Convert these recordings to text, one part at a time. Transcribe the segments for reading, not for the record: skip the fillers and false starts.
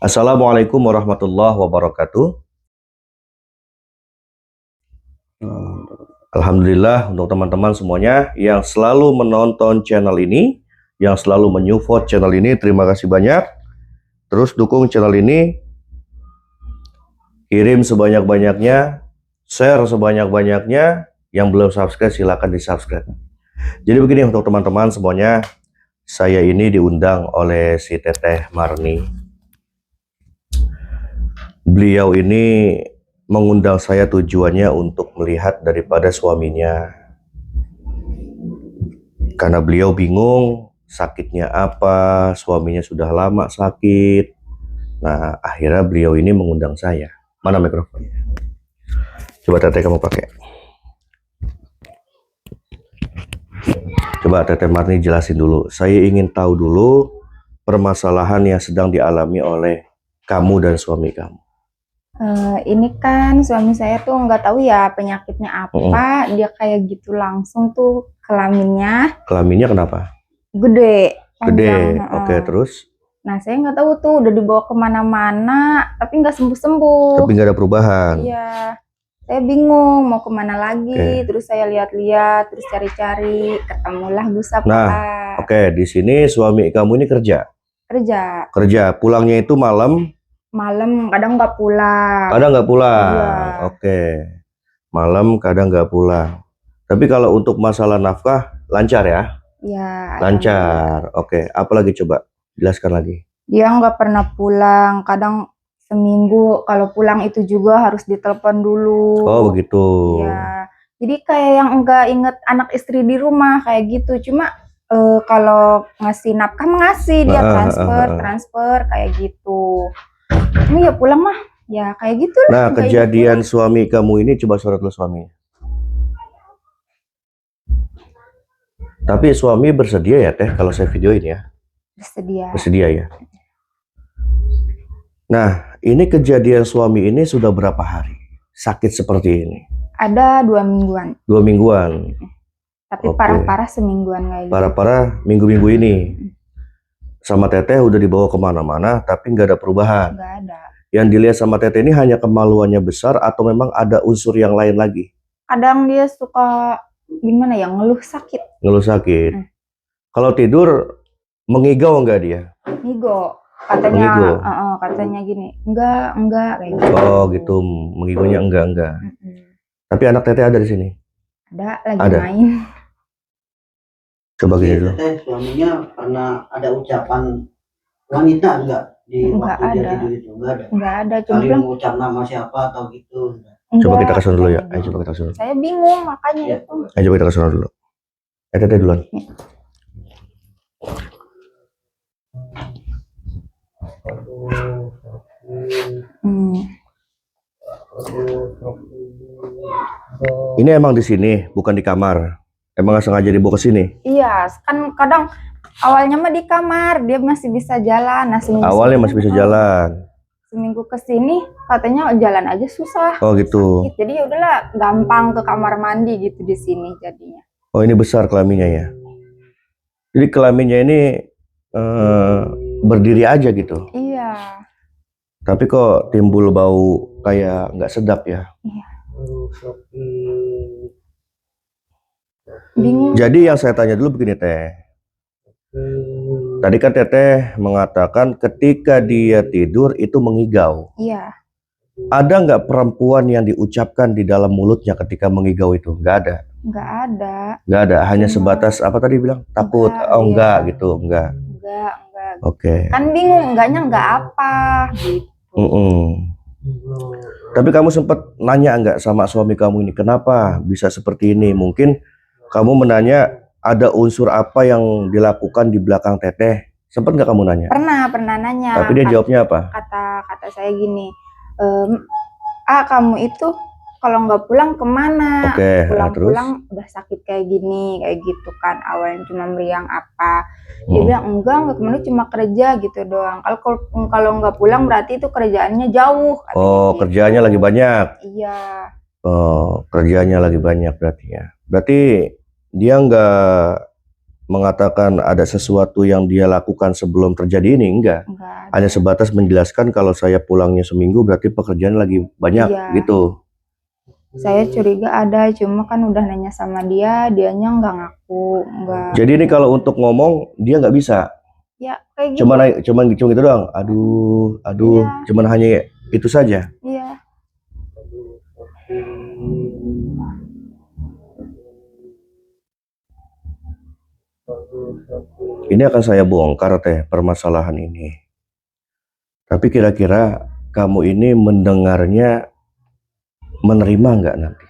Assalamualaikum warahmatullahi wabarakatuh. Alhamdulillah untuk teman-teman semuanya yang selalu menonton channel ini, yang selalu menyupport channel ini, terima kasih banyak. Terus dukung channel ini, kirim sebanyak-banyaknya, share sebanyak-banyaknya. Yang belum subscribe silahkan di subscribe. Jadi begini untuk teman-teman semuanya, saya ini diundang oleh si Teteh Marni. Beliau ini mengundang saya tujuannya untuk melihat daripada suaminya, karena beliau bingung sakitnya apa, suaminya sudah lama sakit. Nah akhirnya beliau ini mengundang saya. Mana mikrofonnya? Coba Teteh kamu pakai. Coba Teteh Marni jelasin dulu. Saya ingin tahu dulu permasalahan yang sedang dialami oleh kamu dan suami kamu. Ini kan suami saya tuh nggak tahu ya penyakitnya apa, dia kayak gitu langsung tuh kelaminnya Kelaminnya kenapa? gede, Gede, panjang. oke, terus? Nah saya nggak tahu tuh udah dibawa kemana-mana, tapi nggak sembuh-sembuh. Tapi nggak ada perubahan. Iya, saya bingung mau kemana lagi. Oke. Terus saya lihat-lihat, terus cari-cari, ketemulah Gusap. Nah, oke, di sini suami kamu ini kerja. Kerja, Pulangnya itu malam. kadang nggak pulang. Kadang nggak pulang. Iya. Oke. Malam kadang nggak pulang. Tapi kalau untuk masalah nafkah lancar ya? Iya. Lancar. Oke. Apalagi coba jelaskan lagi. Dia nggak pernah pulang. Kadang seminggu. Kalau pulang itu juga harus ditelepon dulu. Oh begitu. Iya. Jadi kayak yang nggak inget anak istri di rumah kayak gitu. Cuma kalau ngasih nafkah ngasih, dia transfer kayak gitu. Ini ya pulang mah ya kayak gitu lah. Nah kejadian suami kamu ini, coba sorot dulu suami. Tapi suami bersedia ya Teh kalau saya videoin ya? Bersedia ya. Nah ini kejadian suami ini sudah berapa hari sakit seperti ini? Ada 2 mingguan. 2 mingguan. Tapi parah-parah semingguan kayak gitu. Parah-parah minggu-minggu ini. Sama Teteh udah dibawa kemana-mana tapi nggak ada perubahan. Nggak ada. Yang dilihat sama Teteh ini hanya kemaluannya besar atau memang ada unsur yang lain lagi? Kadang dia suka gimana ya, ngeluh sakit. Ngeluh sakit. Kalau tidur mengigau nggak dia? Ngigo. Katanya gini, enggak kayak gitu. Oh gitu, mengigaunya enggak. Tapi anak Teteh ada di sini? Ada, lagi main. Coba gini dulu. Teteh suaminya pernah ada ucapan wanita enggak di waktu dia tidur itu? Enggak ada. Cuma mengucap nama siapa atau gitu? Coba kita kasih dulu ya. Ayo coba kita kasih dulu. Saya bingung makanya itu. Ayo coba kita kasih dulu. Teteh duluan. Ini emang di sini, bukan di kamar. Emang sengaja dibawa ke sini? Iya, kan kadang awalnya mah di kamar, dia masih bisa jalan. Nah, awalnya masih bisa jalan. Seminggu ke sini katanya jalan aja susah. Oh gitu. Sakit. Jadi ya udahlah, gampang ke kamar mandi gitu di sini jadinya. Oh ini besar kelaminnya ya. Jadi kelaminnya ini berdiri aja gitu. Iya. Tapi kok timbul bau kayak nggak sedap ya? Iya. Bingung. Jadi yang saya tanya dulu begini Teh. Tadi kan Teteh mengatakan ketika dia tidur itu mengigau. Iya. Ada nggak perempuan yang diucapkan di dalam mulutnya ketika mengigau itu? Nggak ada. Nggak ada. Nggak ada. Hanya sebatas apa tadi bilang? Takut. Enggak gitu. Enggak. Oke. Kan bingung. Enggak apa gitu. Tapi kamu sempat nanya nggak sama suami kamu ini kenapa bisa seperti ini? Mungkin kamu menanya ada unsur apa yang dilakukan di belakang Teteh. Sempat nggak kamu nanya? Pernah nanya. Tapi dia jawabnya apa? Kata saya gini, kamu itu kalau nggak pulang kemana? Pulang udah sakit kayak gini, kayak gitu kan. Awalnya cuma meriang apa. Dia bilang enggak kemana, cuma kerja gitu doang. Kalau nggak pulang berarti itu kerjaannya jauh. Oh gitu. Kerjaannya lagi banyak. Iya. Oh kerjaannya lagi banyak berarti ya. Berarti dia nggak mengatakan ada sesuatu yang dia lakukan sebelum terjadi ini, enggak. Enggak Hanya ada. sebatas menjelaskan kalau saya pulangnya seminggu berarti pekerjaan lagi banyak Iya. gitu. Saya curiga ada, cuma kan udah nanya sama dia, dianya nggak ngaku, nggak. Jadi ini kalau untuk ngomong dia nggak bisa. Ya kayak gitu. Cuman gitu doang. Aduh, Iya. cuman hanya itu saja. Iya. Ini akan saya bongkar teh permasalahan ini. Tapi kira-kira kamu ini mendengarnya menerima nggak nanti?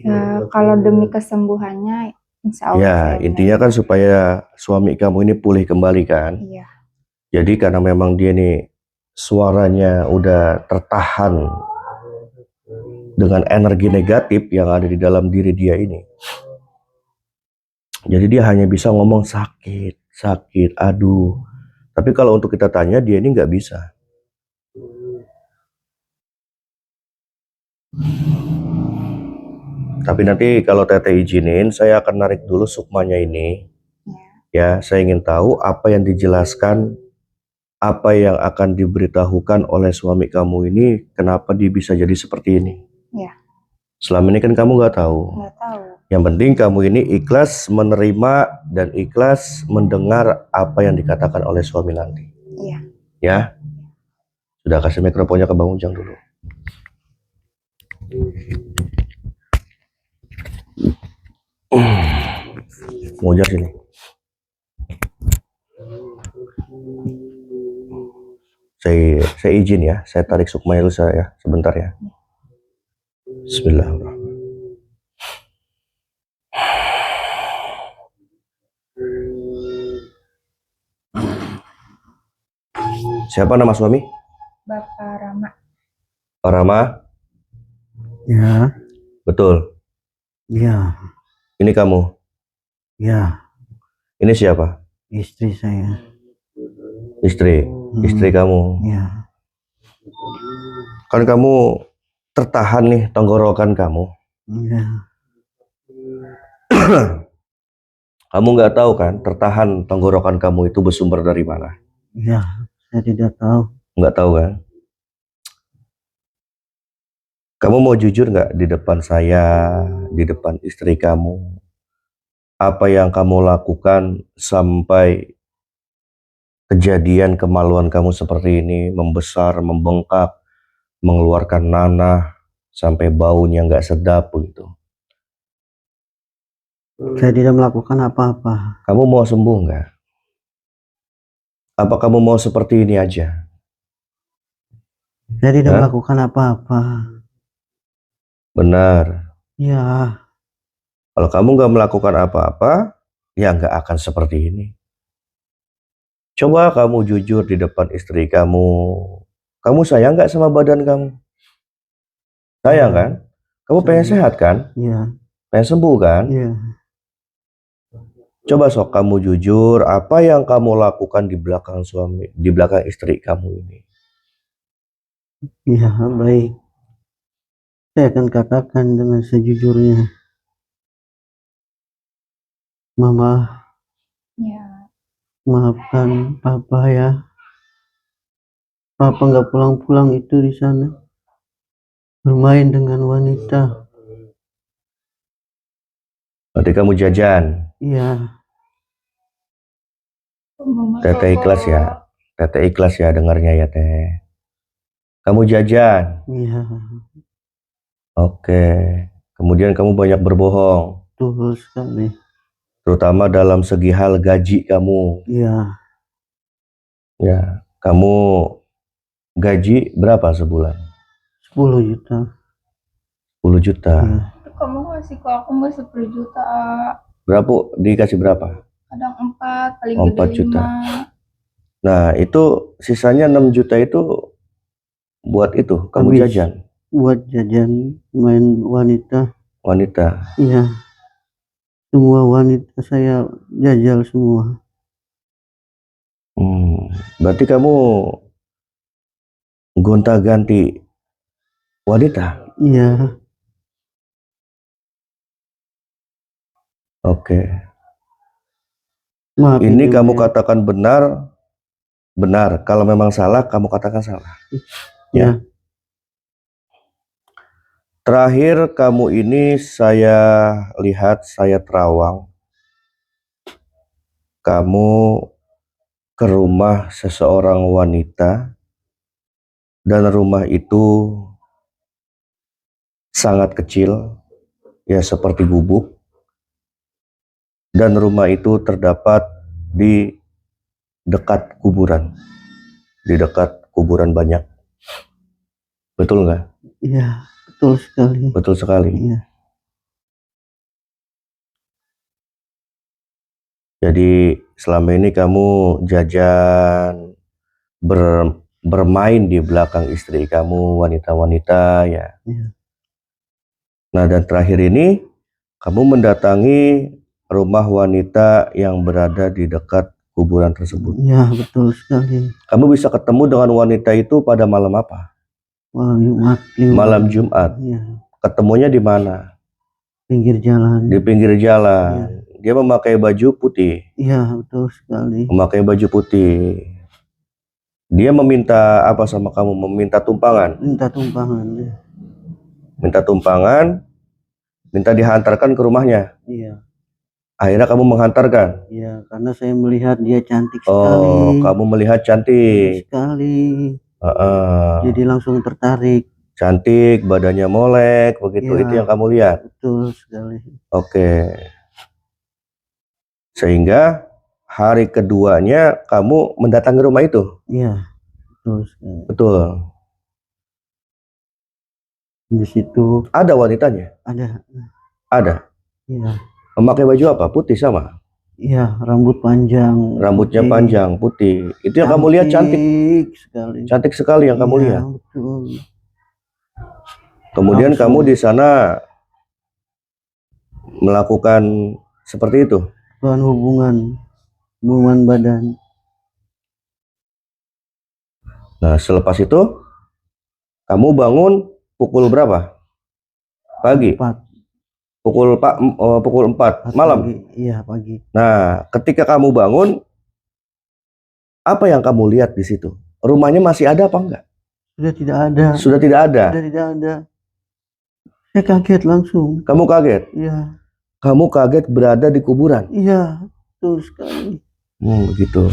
Ya kalau demi kesembuhannya, insya Allah. Ya saya intinya kan supaya suami kamu ini pulih kembali kan. Iya. Jadi karena memang dia nih suaranya udah tertahan dengan energi negatif yang ada di dalam diri dia ini. Jadi dia hanya bisa ngomong sakit, sakit, aduh. Tapi kalau untuk kita tanya dia ini nggak bisa. Tapi nanti kalau Teteh izinin, saya akan narik dulu sukmanya ini. Ya, saya ingin tahu apa yang dijelaskan, apa yang akan diberitahukan oleh suami kamu ini, kenapa dia bisa jadi seperti ini. Ya. Selama ini kan kamu nggak tahu. Nggak tahu. Yang penting kamu ini ikhlas menerima dan ikhlas mendengar apa yang dikatakan oleh suami nanti. Iya. Ya, sudah kasih mikrofonnya ke Bang Ujang dulu. Bang Ujang sini. Saya izin ya, saya tarik sukmanya dulu saya sebentar ya. Bismillahirrahmanirrahim. Siapa nama suami? Bapak Rama. Pak Rama? Ya. Betul. Ya. Ini kamu? Ya. Ini siapa? Istri saya. Istri? Istri kamu? Ya. Kan kamu tertahan nih tenggorokan kamu. Ya. Kamu nggak tahu kan tertahan tenggorokan kamu itu bersumber dari mana? Ya, saya tidak tahu. Nggak tahu kan? Kamu mau jujur nggak di depan saya, di depan istri kamu? Apa yang kamu lakukan sampai kejadian kemaluan kamu seperti ini, membesar, membengkak, mengeluarkan nanah, sampai baunya nggak sedap begitu. Saya tidak melakukan apa-apa. Kamu mau sembuh nggak? Apa kamu mau seperti ini aja? Saya tidak melakukan apa-apa. Benar. Ya. Kalau kamu nggak melakukan apa-apa, ya nggak akan seperti ini. Coba kamu jujur di depan istri kamu. Kamu sayang nggak sama badan kamu? Sayang kan? Kamu pengen sehat kan? Iya. Pengen sembuh kan? Iya. Coba sok kamu jujur apa yang kamu lakukan di belakang suami, di belakang istri kamu ini. Iya, baik. Saya akan katakan dengan sejujurnya. Mama, Ya. maafkan Papa ya. Papa nggak pulang-pulang itu di sana. Bermain dengan wanita. Nanti kamu jajan. Iya. Teteh ikhlas ya. Teteh ikhlas ya dengarnya ya teh. Kamu jajan. Iya. Oke. Kemudian kamu banyak berbohong. Betul sekali. Terutama dalam segi hal gaji kamu. Iya. Ya. Kamu gaji berapa sebulan? 10 juta. 10 juta. Iya. Kamu ngasih ke aku nggak 10 juta. Berapa? Dikasih berapa? Kadang 4, paling 4 gede juta. 5. Nah itu sisanya 6 juta itu buat itu kamu Habis. jajan. Buat jajan main wanita. Wanita. Iya. Semua wanita saya jajal semua. Berarti kamu gonta-ganti wanita? Iya. Oke. Maafin Ini Ibu kamu ya. katakan benar, benar. Kalau memang salah, kamu katakan salah. Ya. Terakhir kamu ini saya lihat, saya terawang. Kamu ke rumah seseorang wanita dan rumah itu sangat kecil, ya seperti gubuk. Dan rumah itu terdapat di dekat kuburan. Di dekat kuburan banyak. Betul nggak? Iya, betul sekali. Betul sekali. Iya. Jadi selama ini kamu jajan, bermain di belakang istri kamu, wanita-wanita ya. Iya. Nah, dan terakhir ini kamu mendatangi rumah wanita yang berada di dekat kuburan tersebut. Iya, betul sekali. Kamu bisa ketemu dengan wanita itu pada malam apa? Malam Jumat. Malam Jumat. Iya. Ketemunya di mana? Pinggir jalan. Di pinggir jalan. Iya. Dia memakai baju putih. Iya, betul sekali. Memakai baju putih. Dia meminta apa sama kamu? Meminta tumpangan. Minta tumpangan. Ya. Minta tumpangan. Minta dihantarkan ke rumahnya. Iya. Akhirnya kamu menghantarkan. Iya, karena saya melihat dia cantik sekali. Oh, kamu melihat cantik. Sekali. Jadi langsung tertarik. Cantik, badannya molek, begitu. Ya, itu yang kamu lihat. Betul sekali. Oke. Sehingga hari keduanya kamu mendatangi rumah itu. Iya, betul sekali. Betul. Di situ ada wanitanya. Ada. Iya. Memakai baju apa? Putih sama? Iya, rambut panjang. Rambutnya putih. panjang, putih. Itu yang kamu lihat cantik. Sekali. Cantik sekali yang kamu lihat. Betul. Kemudian Langsung. kamu di sana melakukan seperti itu. Hubungan badan. Nah, selepas itu kamu bangun pukul berapa? Pagi. 4. Pukul 4 malam. Pagi. Iya, pagi. Nah, ketika kamu bangun, apa yang kamu lihat di situ? Rumahnya masih ada apa enggak? Sudah tidak ada. Sudah tidak ada. Sudah tidak ada. Saya kaget langsung. Kamu kaget? Iya. Kamu kaget berada di kuburan? Iya, betul sekali. Begitu.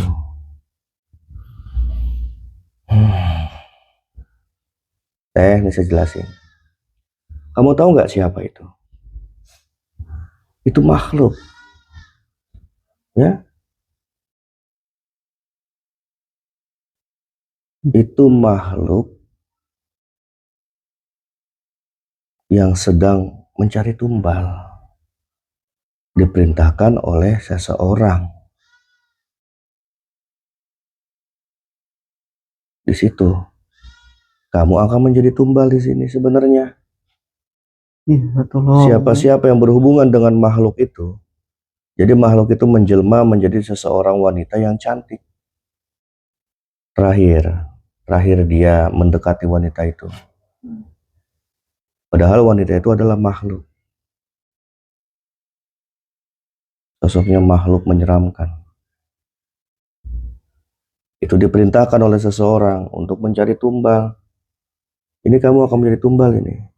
Ini saya jelasin. Kamu tahu nggak siapa itu? Itu makhluk. Ya. Itu makhluk yang sedang mencari tumbal. Diperintahkan oleh seseorang. Di situ kamu akan menjadi tumbal di sini sebenarnya. Siapa-siapa yang berhubungan dengan makhluk itu, jadi makhluk itu menjelma menjadi seseorang wanita yang cantik. Terakhir dia mendekati wanita itu. Padahal wanita itu adalah makhluk. Sosoknya makhluk menyeramkan. Itu diperintahkan oleh seseorang untuk mencari tumbal. Ini kamu akan menjadi tumbal ini.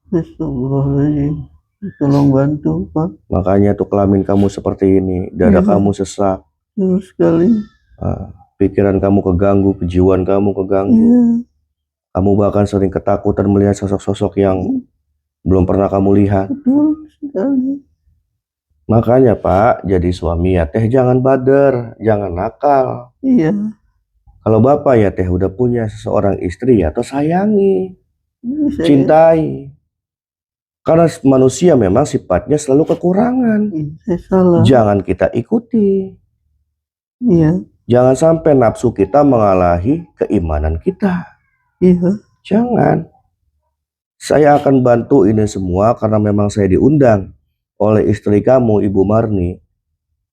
Tolong bantu, Pak. Makanya tuh kelamin kamu seperti ini, dada kamu sesak. Sekali. Pikiran kamu keganggu, kejiwaan kamu keganggu. Kamu bahkan sering ketakutan melihat sosok-sosok yang belum pernah kamu lihat. Betul sekali. Makanya Pak, jadi suami ya teh jangan bader, jangan nakal. Iya. Kalau Bapak ya teh udah punya seseorang istri ya, atau sayangi, cintai. Karena manusia memang sifatnya selalu kekurangan. Saya salah. Jangan kita ikuti. Iya. Jangan sampai nafsu kita mengalahi keimanan kita. Iya. Jangan. Saya akan bantu ini semua karena memang saya diundang oleh istri kamu, Ibu Marni,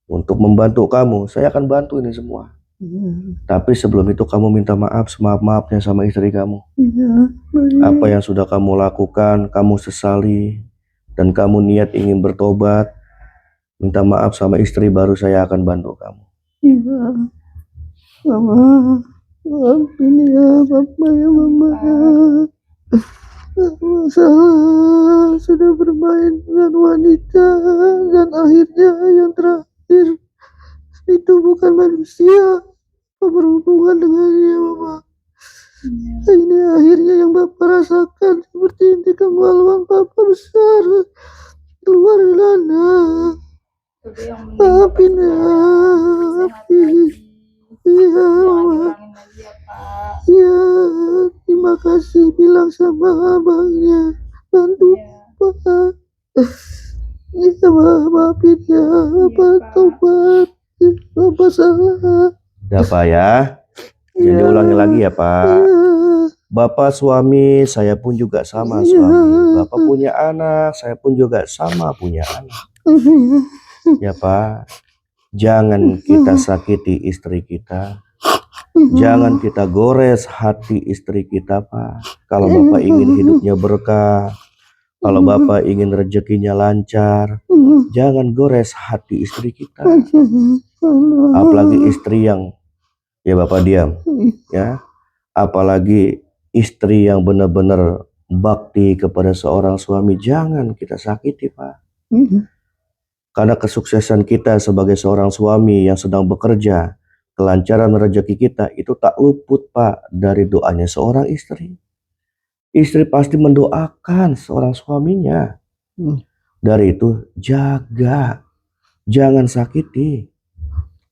untuk membantu kamu. Saya akan bantu ini semua. Tapi sebelum itu kamu minta maaf semaaf-maafnya sama istri kamu. Apa yang sudah kamu lakukan, kamu sesali, dan kamu niat ingin bertobat, minta maaf sama istri, baru saya akan bantu kamu. Iya. Mama, maafin ya Papa ya Mama. Salah sudah bermain dengan wanita dan akhirnya yang terakhir itu bukan manusia berhubungan dengannya Mama. Ini akhirnya yang Bapak rasakan seperti ini kemaluan Papa besar keluar lana. Maafin ya. Iya Mama. Iya, terima kasih bilang sama abangnya bantu Pak. Iya maafin ya Bapak tobat Bapak salah. Udah Pak ya, jangan diulangi lagi ya Pak. Bapak suami, saya pun juga sama suami. Bapak punya anak, saya pun juga sama punya anak. Ya Pak, jangan kita sakiti istri kita. Jangan kita gores hati istri kita Pak. Kalau Bapak ingin hidupnya berkah, kalau Bapak ingin rezekinya lancar, jangan gores hati istri kita. Apalagi istri yang, ya Bapak diam ya, apalagi istri yang benar-benar bakti kepada seorang suami, jangan kita sakiti Pak. Karena kesuksesan kita sebagai seorang suami yang sedang bekerja, kelancaran rezeki kita itu tak luput Pak dari doanya seorang istri. Istri pasti mendoakan seorang suaminya. Dari itu jaga, jangan sakiti.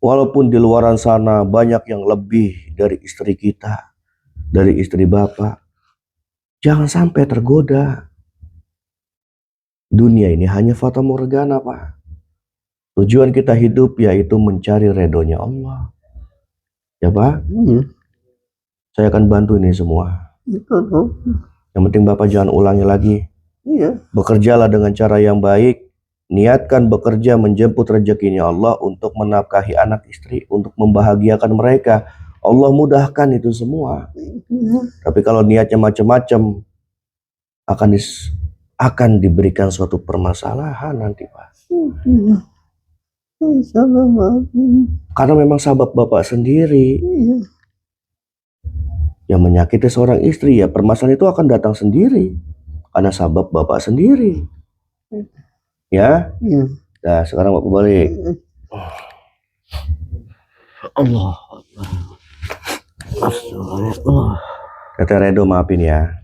Walaupun di luaran sana banyak yang lebih dari istri kita, dari istri Bapak, jangan sampai tergoda. Dunia ini hanya fata morgana Pak. Tujuan kita hidup yaitu mencari ridhonya Allah. Ya Pak, saya akan bantu ini semua. Yang penting Bapak jangan ulangi lagi. Bekerjalah dengan cara yang baik. Niatkan bekerja menjemput rezekinya Allah untuk menafkahi anak istri, untuk membahagiakan mereka. Allah mudahkan itu semua. Tapi kalau niatnya macam-macam, akan diberikan suatu permasalahan nanti Pak. Karena memang sabab Bapak sendiri yang menyakiti seorang istri, ya permasalahan itu akan datang sendiri karena sabab Bapak sendiri. Ya. Nah, sekarang Bapak balik. Allah. Teteh Redo maafin ya.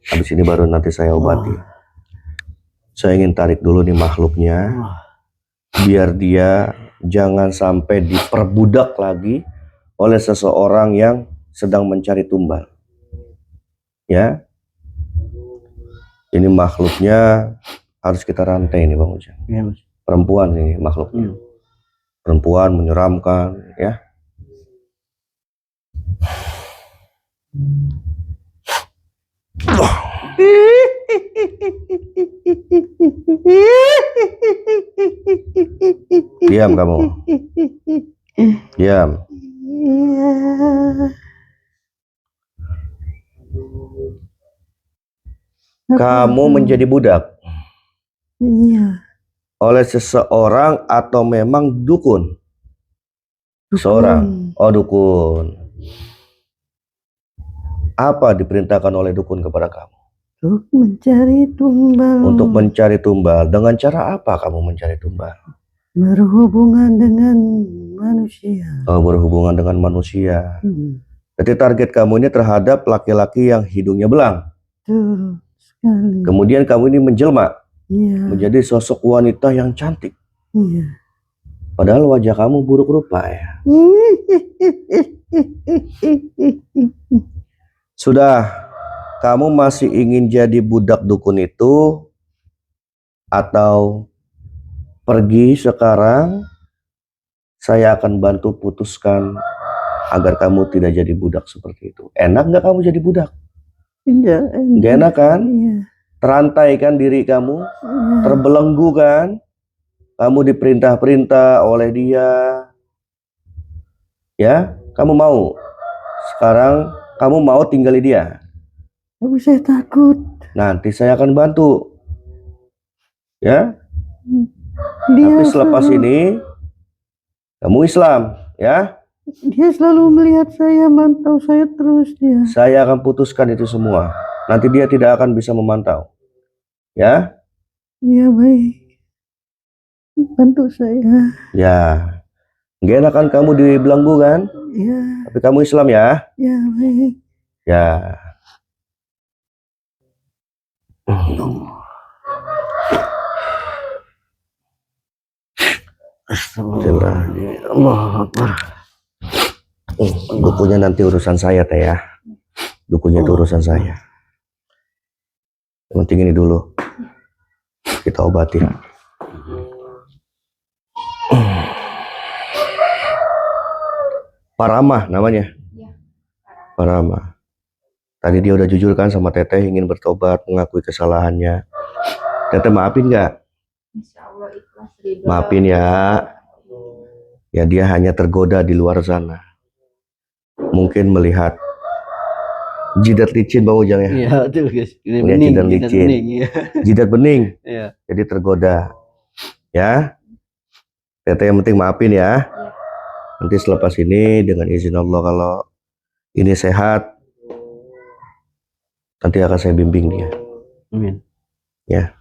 Habis ini baru nanti saya obati. Saya ingin tarik dulu nih makhluknya, biar dia jangan sampai diperbudak lagi oleh seseorang yang sedang mencari tumbal. Ya, ini makhluknya harus kita rantai nih Bang Ujang. Perempuan nih makhluknya. Perempuan menyeramkan, ya. Diam kamu. Diam. Kamu menjadi budak oleh seseorang atau memang dukun? Seorang. Oh, dukun. Apa diperintahkan oleh dukun kepada kamu? Untuk mencari tumbal. Untuk mencari tumbal. Dengan cara apa kamu mencari tumbal? Berhubungan dengan manusia. Oh, berhubungan dengan manusia. Jadi target kamu ini terhadap laki-laki yang hidungnya belang. Betul sekali. Kemudian kamu ini menjelma. Menjadi sosok wanita yang cantik. Padahal wajah kamu buruk rupa ya. Sudah, kamu masih ingin jadi budak dukun itu atau pergi sekarang? Saya akan bantu putuskan agar kamu tidak jadi budak seperti itu. Enak nggak kamu jadi budak? Nggak enak kan? Terantai kan diri kamu? Terbelenggu kan? Kamu diperintah-perintah oleh dia. Ya, kamu mau? Sekarang kamu mau tinggali dia? Tapi saya takut. Nanti saya akan bantu. Ya. Dia tapi selepas ini kamu Islam. ya. Dia selalu melihat saya, mantau saya terus dia. Saya akan putuskan itu semua. Nanti dia tidak akan bisa memantau. Ya? Iya, baik. Bantu saya. Ya. Gak enak kan kamu di belenggu kan? Iya. Tapi kamu Islam ya? Ya, baik. Ya. Astagfirullah. Allah Akbar. Dukunya nanti urusan saya teh ya. Dukunya itu urusan saya. Yang penting ini dulu. Kita obatin. Pak Ramah namanya. Pak Ramah. Tadi dia udah jujur kan sama Teteh, ingin bertobat, mengakui kesalahannya. Teteh maafin nggak? Insya Allah ikhlas ridho. Maafin ya. Ya dia hanya tergoda di luar sana. Mungkin melihat jidat licin Bang Ujang ya. Iya, betul guys. Ini Punya bening, jidat licin. bening, ya. Jidat bening. Iya. Jadi tergoda. Ya. Teteh yang penting maafin ya. Nanti selepas ini dengan izin Allah kalau ini sehat, nanti akan saya bimbing dia. Amin. Ya.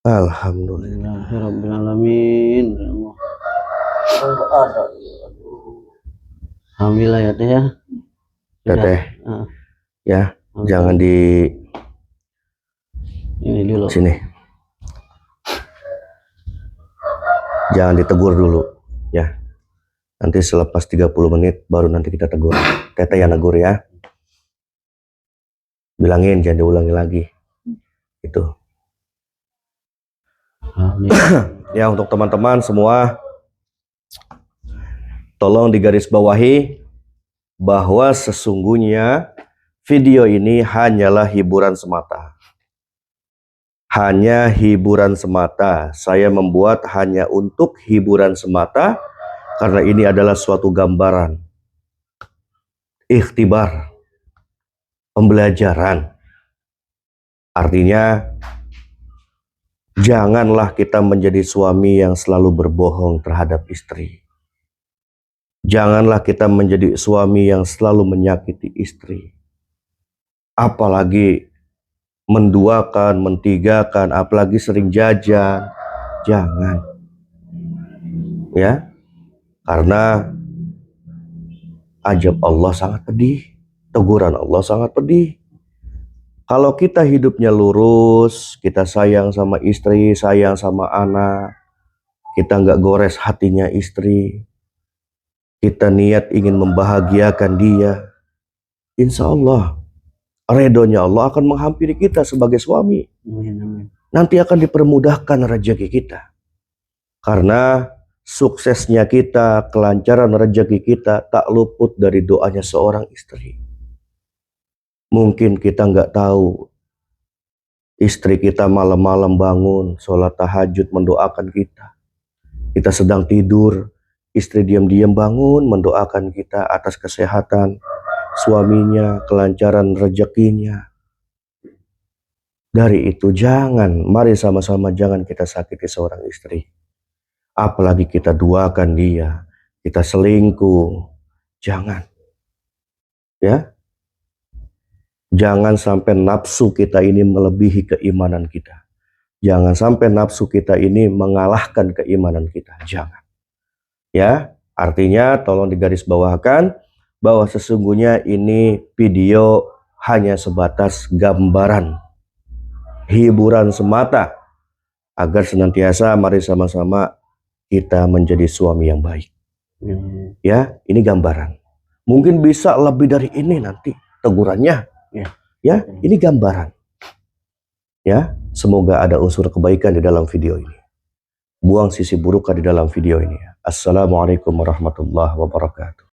Alhamdulillah. Alhamdulillahirrahmanirrahim. Alhamdulillah ya Teh ya. Teteh. Ya, jangan di ini dulu. sini. Jangan ditegur dulu, ya. Nanti selepas 30 menit baru nanti kita tegur. Teteh yang negur ya. Bilangin jangan diulangi lagi. Itu. Ya, untuk teman-teman semua, tolong digarisbawahi bahwa sesungguhnya video ini hanyalah hiburan semata. Hanya hiburan semata. Saya membuat hanya untuk hiburan semata karena ini adalah suatu gambaran, ikhtibar, pembelajaran. Artinya janganlah kita menjadi suami yang selalu berbohong terhadap istri. Janganlah kita menjadi suami yang selalu menyakiti istri. Apalagi menduakan, mentigakan, apalagi sering jajan. Jangan. Ya. Karena ajab Allah sangat pedih. Teguran Allah sangat pedih. Kalau kita hidupnya lurus, kita sayang sama istri, sayang sama anak, kita nggak gores hatinya istri, kita niat ingin membahagiakan dia, insya Allah, redonya Allah akan menghampiri kita sebagai suami. Nanti akan dipermudahkan rezeki kita. Karena suksesnya kita, kelancaran rezeki kita tak luput dari doanya seorang istri. Mungkin kita nggak tahu istri kita malam-malam bangun, sholat tahajud mendoakan kita. Kita sedang tidur, istri diam-diam bangun mendoakan kita atas kesehatan suaminya, kelancaran rezekinya. Dari itu mari sama-sama jangan kita sakiti seorang istri. Apalagi kita duakan dia, kita selingkuh. Jangan. Ya. Jangan sampai nafsu kita ini melebihi keimanan kita. Jangan sampai nafsu kita ini mengalahkan keimanan kita. Jangan. Ya, artinya tolong digarisbawahkan bahwa sesungguhnya ini video hanya sebatas gambaran, hiburan semata, agar senantiasa mari sama-sama kita menjadi suami yang baik. Ya, ini gambaran. Mungkin bisa lebih dari ini nanti tegurannya. Ya, ini gambaran. Ya, semoga ada unsur kebaikan di dalam video ini. Buang sisi buruk di dalam video ini. Assalamualaikum warahmatullahi wabarakatuh.